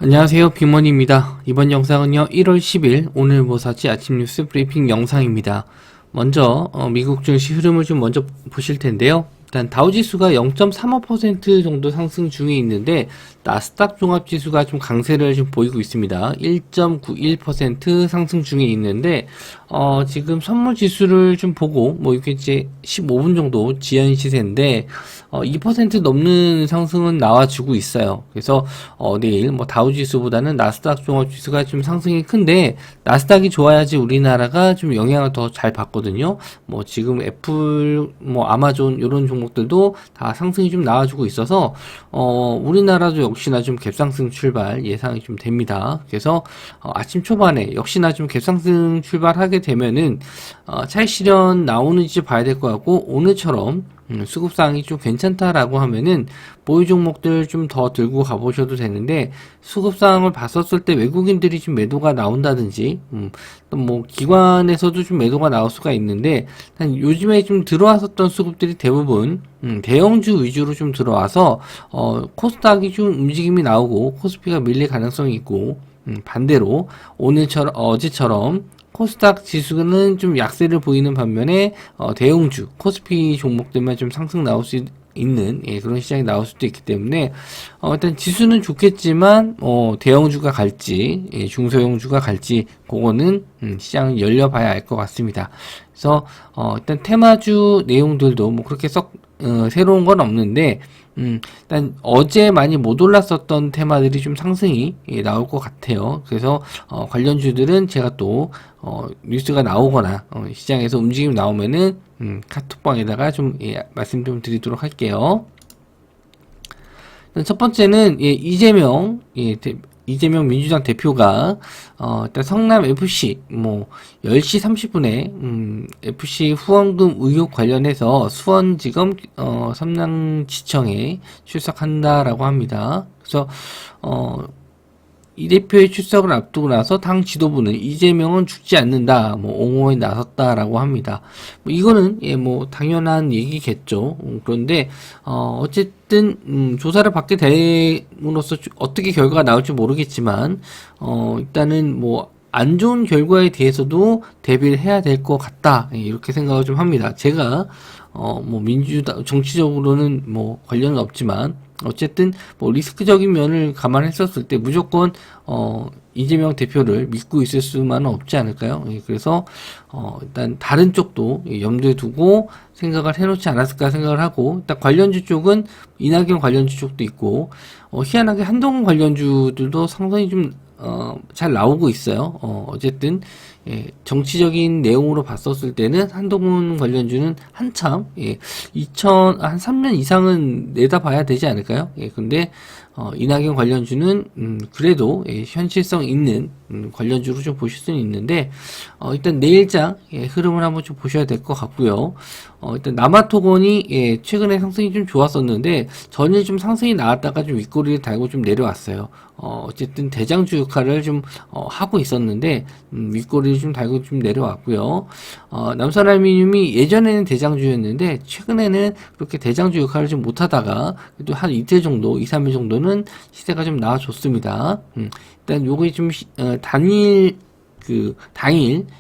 안녕하세요, 빅머니입니다. 이번 영상은요 1월 10일 오늘 뭐 샀지 아침 뉴스 브리핑 영상입니다. 먼저 미국 증시 흐름을 좀 먼저 보실 텐데요. 일단 다우지수가 0.35% 정도 상승 중에 있는데 나스닥 종합지수가 좀 강세를 좀 보이고 있습니다. 1.91% 상승 중에 있는데 지금 선물지수를 좀 보고 뭐 이렇게 이제 15분 정도 지연 시세인데 2% 넘는 상승은 나와주고 있어요. 그래서 내일 뭐 다우지수보다는 나스닥 종합지수가 좀 상승이 큰데 나스닥이 좋아야지 우리나라가 좀 영향을 더 잘 받거든요. 뭐 지금 애플, 뭐 아마존 이런 종목들도 다 상승이 좀 나와주고 있어서 우리나라도 역시나 좀 갭상승 출발 예상이 좀 됩니다. 그래서 아침 초반에 역시나 좀 갭상승 출발하게 되면은 차익 실현 나오는지 봐야 될 것 같고 오늘처럼 수급상이 좀 괜찮다라고 하면은 보유 종목들 좀 더 들고 가보셔도 되는데 수급상을 봤었을 때 외국인들이 좀 매도가 나온다든지 또 뭐 기관에서도 좀 매도가 나올 수가 있는데 요즘에 좀 들어왔었던 수급들이 대부분 대형주 위주로 좀 들어와서 코스닥이 좀 움직임이 나오고 코스피가 밀릴 가능성이 있고 반대로 오늘처럼 어제처럼 코스닥 지수는 좀 약세를 보이는 반면에 대형주 코스피 종목들만 좀 상승 나올 수 있는 그런 시장이 나올 수도 있기 때문에 일단 지수는 좋겠지만 대형주가 갈지 중소형주가 갈지 그거는 시장 열려봐야 알 것 같습니다. 그래서 일단 테마주 내용들도 뭐 그렇게 썩 새로운 건 없는데 일단 어제 많이 못 올랐었던 테마들이 좀 상승이 나올 것 같아요. 그래서 관련주들은 제가 또 뉴스가 나오거나 시장에서 움직임 나오면은 카톡방에다가 좀 말씀 좀 드리도록 할게요. 첫 번째는 이재명 민주당 대표가 일단 성남 FC 뭐 10시 30분에 FC 후원금 의혹 관련해서 수원지검 성남지청에 출석한다라고 합니다. 그래서 이 대표의 출석을 앞두고 나서 당 지도부는 이재명은 죽지 않는다, 뭐 옹호에 나섰다라고 합니다. 뭐 이거는 뭐 당연한 얘기겠죠. 그런데 어쨌든 조사를 받게 됨으로써 어떻게 결과가 나올지 모르겠지만 일단은 뭐 안 좋은 결과에 대해서도 대비를 해야 될 것 같다, 이렇게 생각을 좀 합니다. 제가 뭐 민주당 정치적으로는 뭐 관련은 없지만 어쨌든 뭐 리스크적인 면을 감안했었을 때 무조건 이재명 대표를 믿고 있을 수만은 없지 않을까요? 그래서 일단 다른 쪽도 염두에 두고 생각을 해놓지 않았을까 생각을 하고, 일단 관련주 쪽은 이낙연 관련주 쪽도 있고 희한하게 한동훈 관련주들도 상당히 좀 잘 나오고 있어요. 어쨌든 정치적인 내용으로 봤었을 때는 한동훈 관련주는 한참 한 3년 이상은 내다봐야 되지 않을까요? 근데 이낙연 관련주는 그래도 현실성 있는 관련주로 좀 보실 수는 있는데 일단 내일장 흐름을 한번 좀 보셔야 될 것 같고요. 일단 남아토건이 최근에 상승이 좀 좋았었는데 전일 좀 상승이 나왔다가 좀 윗꼬리를 달고 좀 내려왔어요. 어쨌든 대장주 역할을 좀 하고 있었는데 윗꼬리를 좀 달고 좀 내려왔고요. 남선알루미늄이 예전에는 대장주였는데 최근에는 그렇게 대장주 역할을 좀 못하다가 그래도 한 이틀 정도, 2, 3일 정도는 시세가 좀 나와줬습니다. 일단 요게 좀 당일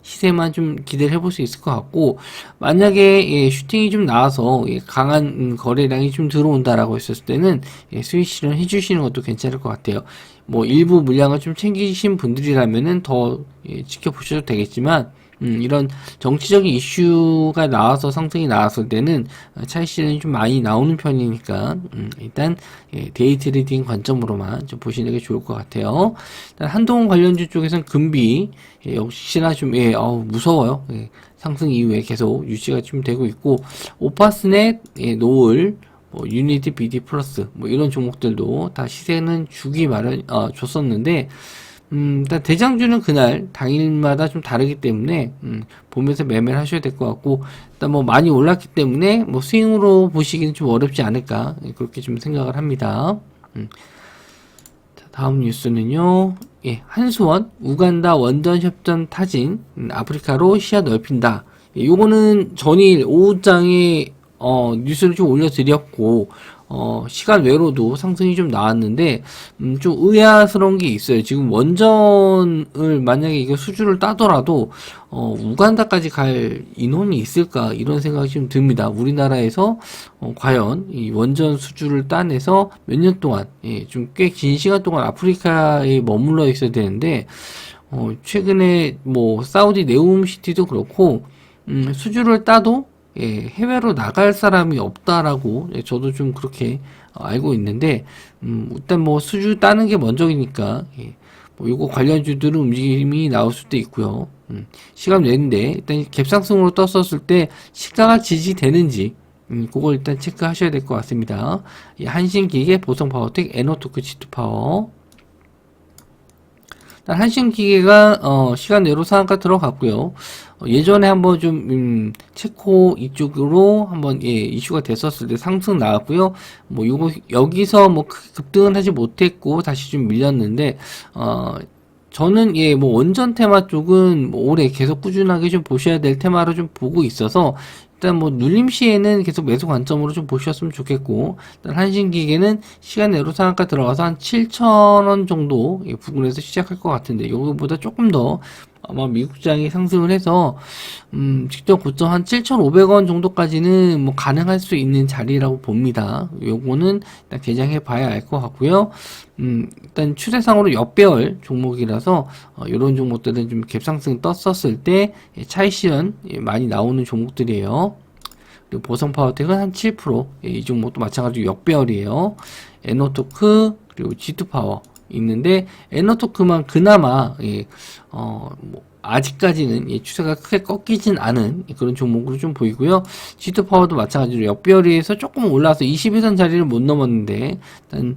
시세만 좀 기대를 해볼 수 있을 것 같고, 만약에 슈팅이 좀 나와서 강한 거래량이 좀 들어온다라고 했었을 때는 수익 실현 해주시는 것도 괜찮을 것 같아요. 뭐 일부 물량을 좀 챙기신 분들이라면은 더 지켜보셔도 되겠지만 이런 정치적인 이슈가 나와서 상승이 나왔을 때는 차익 실현이 좀 많이 나오는 편이니까 일단 데이 트레이딩 관점으로만 좀 보시는 게 좋을 것 같아요. 일단 한동훈 관련주 쪽에서는 금비 역시나 좀 무서워요. 상승 이후에 계속 유지가 좀 되고 있고, 오파스넷, 노을, 뭐 유니티 BD 플러스 뭐 이런 종목들도 다 시세는 줬었는데 일단 대장주는 그날 당일마다 좀 다르기 때문에 보면서 매매를 하셔야 될 것 같고, 일단 뭐 많이 올랐기 때문에 뭐 스윙으로 보시기는 좀 어렵지 않을까, 그렇게 좀 생각을 합니다. 자, 다음 뉴스는요. 한수원 우간다 원전 협정 타진, 아프리카로 시야 넓힌다. 요거는 전일 오후장에 뉴스를 좀 올려드렸고 시간 외로도 상승이 좀 나왔는데, 좀 의아스러운 게 있어요. 지금 원전을 만약에 이거 수주를 따더라도, 우간다까지 갈 인원이 있을까? 이런 생각이 좀 듭니다. 우리나라에서, 과연 이 원전 수주를 따내서 몇 년 동안, 예, 좀 꽤 긴 시간 동안 아프리카에 머물러 있어야 되는데, 최근에 뭐, 사우디 네움시티도 그렇고, 수주를 따도 예, 해외로 나갈 사람이 없다라고 예, 저도 좀 그렇게 알고 있는데 일단 뭐 수주 따는 게 먼저니까 예, 뭐 요거 관련주들은 움직임이 나올 수도 있고요. 시간 내는데 일단 갭상승으로 떴었을 때 시가가 지지되는지 그걸 일단 체크하셔야 될 것 같습니다. 예, 한신기계, 보성파워텍, 에너토크, G2파워. 한신기계가 시간 내로 상한가 들어갔고요. 예전에 한번 좀 체코 이쪽으로 한번 예, 이슈가 됐었을 때 상승 나왔고요. 뭐 요거 여기서 뭐 크게 급등은 하지 못했고 다시 좀 밀렸는데 저는 예, 뭐 원전 테마 쪽은 뭐 올해 계속 꾸준하게 좀 보셔야 될 테마로 좀 보고 있어서 일단 뭐 눌림 시에는 계속 매수 관점으로 좀 보셨으면 좋겠고, 일단 한신기계는 시간 내로 상한가 들어가서 한 7,000원 정도 예, 부근에서 시작할 것 같은데 요거보다 조금 더 아마 미국장이 상승을 해서 직접 고점 한 7,500원 정도까지는 뭐 가능할 수 있는 자리라고 봅니다. 요거는 일단 개장해 봐야 알 것 같고요. 일단 추세상으로 역배열 종목이라서 이런 종목들은 좀 갭상승 떴었을 때 차익 실현 많이 나오는 종목들이에요. 그리고 보성파워텍은 한 7%, 이 종목도 마찬가지로 역배열이에요. 에너토크 그리고 G2파워 있는데 에너토크만 그나마 뭐 아직까지는 추세가 크게 꺾이진 않은 그런 종목으로 좀 보이고요. G2파워도 마찬가지로 역배열에서 조금 올라와서 21선 자리를 못 넘었는데 일단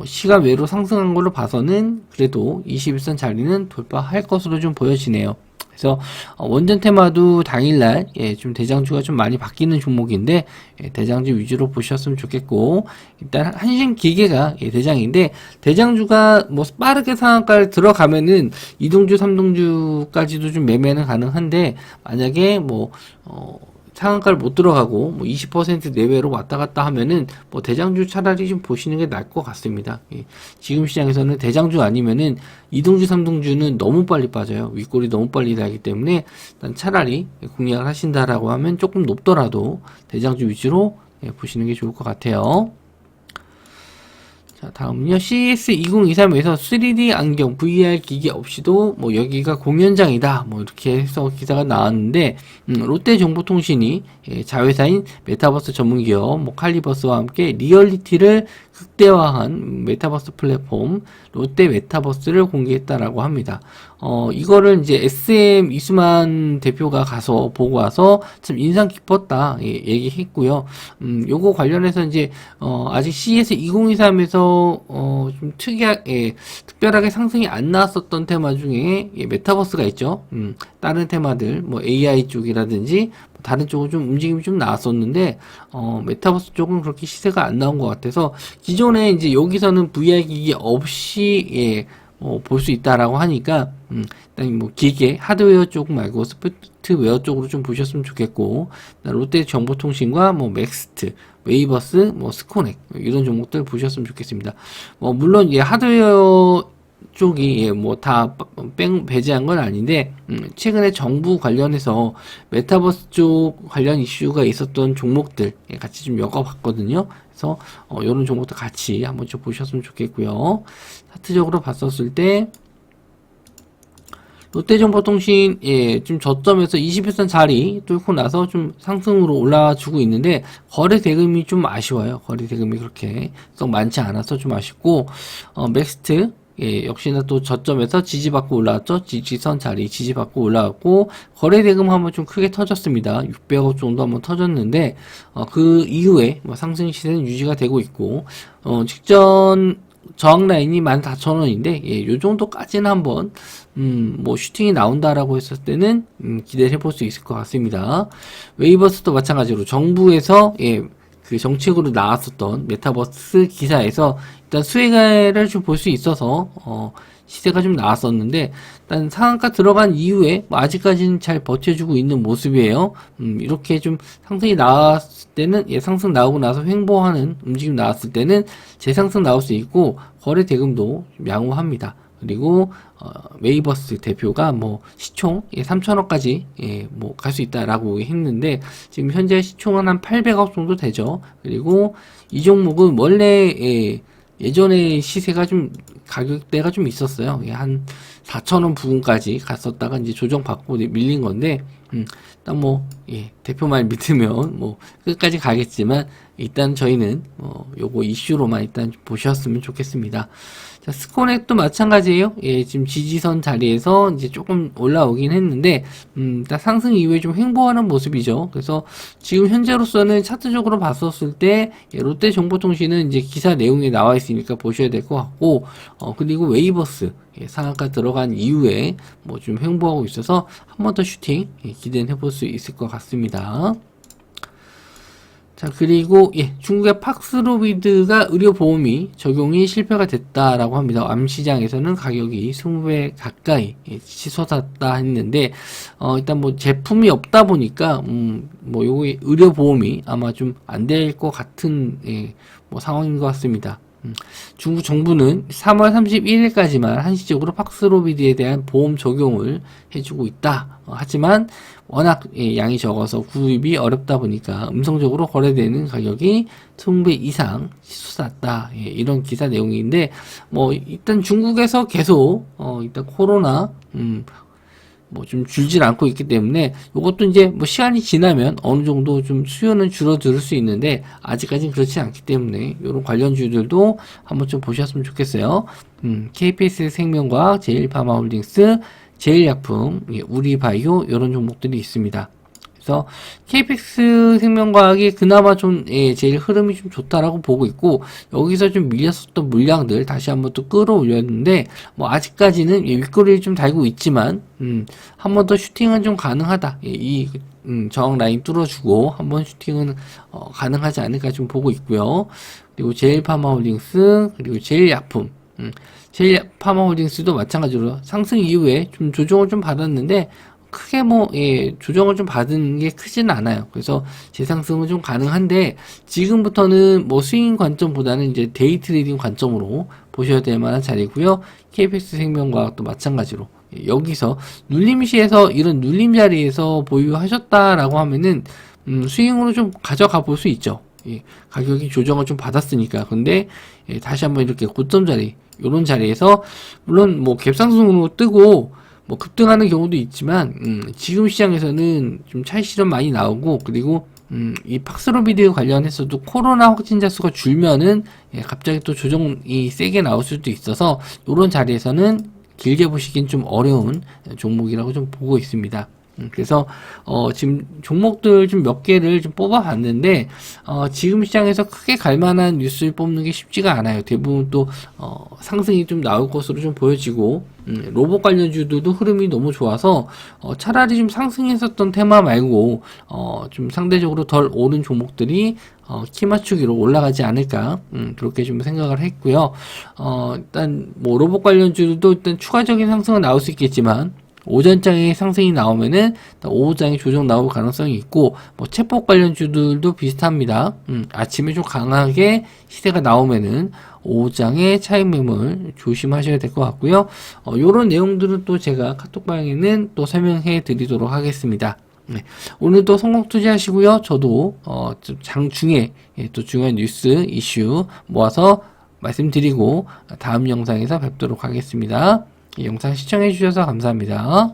시간 외로 상승한 걸로 봐서는 그래도 21선 자리는 돌파할 것으로 좀 보여지네요. 그래서 원전 테마도 당일날 예, 좀 대장주가 좀 많이 바뀌는 종목인데 예, 대장주 위주로 보셨으면 좋겠고, 일단 한신기계가 예, 대장인데 대장주가 뭐 빠르게 상한가를 들어가면은 2동주 3동주까지도 좀 매매는 가능한데, 만약에 뭐 상한가를 못 들어가고 뭐 20% 내외로 왔다 갔다 하면은 뭐 대장주 차라리 좀 보시는 게 나을 것 같습니다. 예. 지금 시장에서는 대장주 아니면은 2동주 3동주는 너무 빨리 빠져요. 윗골이 너무 빨리 나기 때문에 일단 차라리 공략을 하신다라고 하면 조금 높더라도 대장주 위주로 예, 보시는 게 좋을 것 같아요. 자, 다음은요. CES2023에서 3D 안경, VR 기기 없이도 뭐 여기가 공연장이다. 뭐 이렇게 해서 기사가 나왔는데, 롯데정보통신이 예, 자회사인 메타버스 전문기업 뭐 칼리버스와 함께 리얼리티를 극대화한 메타버스 플랫폼 롯데 메타버스를 공개했다라고 합니다. 이거를 이제 SM 이수만 대표가 가서 보고 와서 참 인상 깊었다 예, 얘기했고요. 요거 관련해서 이제 아직 CES 2023에서 좀 특이하게 특별하게 상승이 안 나왔었던 테마 중에 예, 메타버스가 있죠. 다른 테마들 뭐 AI 쪽이라든지 다른 쪽은 좀 움직임이 좀 나왔었는데 메타버스 쪽은 그렇게 시세가 안 나온 것 같아서, 기존에 이제 여기서는 VR 기기 없이 예, 볼 수 있다라고 하니까 일단 뭐 기계 하드웨어 쪽 말고 소프트웨어 쪽으로 좀 보셨으면 좋겠고, 롯데 정보통신과 뭐 맥스트, 웨이버스, 뭐 스코넥 이런 종목들 보셨으면 좋겠습니다. 물론 예, 하드웨어 쪽이 예, 뭐 다 배제한 건 아닌데 최근에 정부 관련해서 메타버스 쪽 관련 이슈가 있었던 종목들 예, 같이 좀 엮어봤거든요. 그래서 이런 종목도 같이 한번 좀 보셨으면 좋겠고요. 차트적으로 봤었을 때 롯데정보통신 예, 좀 저점에서 21선 자리 뚫고 나서 좀 상승으로 올라주고 있는데 거래 대금이 좀 아쉬워요. 거래 대금이 그렇게 썩 많지 않아서 좀 아쉽고, 맥스트 예, 역시나 또 저점에서 지지받고 올라왔죠. 지지선 자리 지지받고 올라왔고, 거래 대금 한번 좀 크게 터졌습니다. 600억 정도 한번 터졌는데 그 이후에 뭐 상승 시세는 유지가 되고 있고, 직전 저항 라인이 14,000원인데 예, 요 정도까지는 한번 뭐 슈팅이 나온다라고 했을 때는 기대를 해볼 수 있을 것 같습니다. 웨이버스도 마찬가지로 정부에서 예, 그 정책으로 나왔었던 메타버스 기사에서 일단 수혜를 좀 볼 수 있어서 시세가 좀 나왔었는데, 일단 상한가 들어간 이후에 뭐 아직까지는 잘 버텨주고 있는 모습이에요. 이렇게 좀 상승이 나왔을 때는, 상승 나오고 나서 횡보하는 움직임 나왔을 때는 재상승 나올 수 있고, 거래 대금도 좀 양호합니다. 그리고 웨이버스 대표가 뭐 시총 3천억까지 뭐 갈 수 있다라고 했는데, 지금 현재 시총은 한 800억 정도 되죠. 그리고 이 종목은 원래 예전에 시세가 좀 가격대가 좀 있었어요. 한 4,000원 부근까지 갔었다가 이제 조정받고 밀린 건데, 일단 뭐 대표 말 믿으면 뭐 끝까지 가겠지만, 일단 저희는 요거 이슈로만 일단 보셨으면 좋겠습니다. 자, 스코넥도 마찬가지예요. 지금 지지선 자리에서 이제 조금 올라오긴 했는데, 일단 상승 이후에 좀 횡보하는 모습이죠. 그래서 지금 현재로서는 차트적으로 봤었을 때, 롯데정보통신은 이제 기사 내용에 나와 있으니까 보셔야 될 것 같고, 그리고 웨이버스, 상한가 들어간 이후에 뭐 좀 횡보하고 있어서 한 번 더 슈팅 기대해 볼 수 있을 것 같습니다. 자, 그리고 중국의 팍스로비드가 의료보험이 적용이 실패가 됐다라고 합니다. 암시장에서는 가격이 20배 가까이 치솟았다 했는데, 일단 뭐 제품이 없다 보니까 뭐 요거 의료보험이 아마 좀 안 될 것 같은 뭐 상황인 것 같습니다. 중국 정부는 3월 31일까지만 한시적으로 팍스로비드에 대한 보험 적용을 해주고 있다. 하지만 워낙 양이 적어서 구입이 어렵다 보니까 음성적으로 거래되는 가격이 20배 이상 치솟았다. 이런 기사 내용인데, 뭐 일단 중국에서 계속 일단 코로나 뭐 좀 줄질 않고 있기 때문에 이것도 이제 뭐 시간이 지나면 어느 정도 좀 수요는 줄어들 수 있는데, 아직까지는 그렇지 않기 때문에 이런 관련주들도 한번 좀 보셨으면 좋겠어요. KPS 생명과학, 제일파마홀딩스, 제일약품, 우리바이오 이런 종목들이 있습니다. 그래서 KPX 생명과학이 그나마 좀 제일 흐름이 좀 좋다라고 보고 있고, 여기서 좀 밀렸었던 물량들 다시 한번 또 끌어올렸는데, 뭐 아직까지는 윗꼬리를 좀 달고 있지만 한 번 더 슈팅은 좀 가능하다. 이 저항 라인 뚫어주고 한 번 슈팅은 가능하지 않을까 좀 보고 있고요. 그리고 제일파마홀딩스, 그리고 제일약품, 제일파마홀딩스도 마찬가지로 상승 이후에 좀 조정을 좀 받았는데, 크게 뭐 조정을 좀 받은 게 크지는 않아요. 그래서 재상승은 좀 가능한데, 지금부터는 뭐 스윙 관점보다는 이제 데이 트레이딩 관점으로 보셔야 될 만한 자리고요. KPX 생명과학도 마찬가지로 여기서 눌림시에서 이런 눌림 자리에서 보유하셨다라고 하면은 스윙으로 좀 가져가 볼 수 있죠. 가격이 조정을 좀 받았으니까. 근데 다시 한번 이렇게 고점 자리, 요런 자리에서 물론 뭐 갭상승으로 뜨고 뭐 급등하는 경우도 있지만, 지금 시장에서는 좀 차익 실현 많이 나오고, 그리고 이 팍스로비드 관련해서도 코로나 확진자 수가 줄면은 갑자기 또 조정이 세게 나올 수도 있어서, 이런 자리에서는 길게 보시긴 좀 어려운 종목이라고 좀 보고 있습니다. 그래서 지금 종목들 좀 몇 개를 좀 뽑아봤는데, 지금 시장에서 크게 갈만한 뉴스를 뽑는 게 쉽지가 않아요. 대부분 또 상승이 좀 나올 것으로 좀 보여지고, 로봇 관련주들도 흐름이 너무 좋아서 차라리 좀 상승했었던 테마 말고 좀 상대적으로 덜 오른 종목들이 키 맞추기로 올라가지 않을까, 그렇게 좀 생각을 했고요. 일단 뭐 로봇 관련주들도 일단 추가적인 상승은 나올 수 있겠지만, 오전장에 상승이 나오면은 오후장에 조정 나올 가능성이 있고, 뭐 챗봇 관련주들도 비슷합니다. 아침에 좀 강하게 시세가 나오면은 오후장에 차익 매물 조심하셔야 될 것 같고요. 요런 내용들은 또 제가 카톡 방에는 또 설명해 드리도록 하겠습니다. 네, 오늘도 성공 투자하시고요. 저도 장중에 또 중요한 뉴스 이슈 모아서 말씀드리고 다음 영상에서 뵙도록 하겠습니다. 이 영상 시청해 주셔서 감사합니다.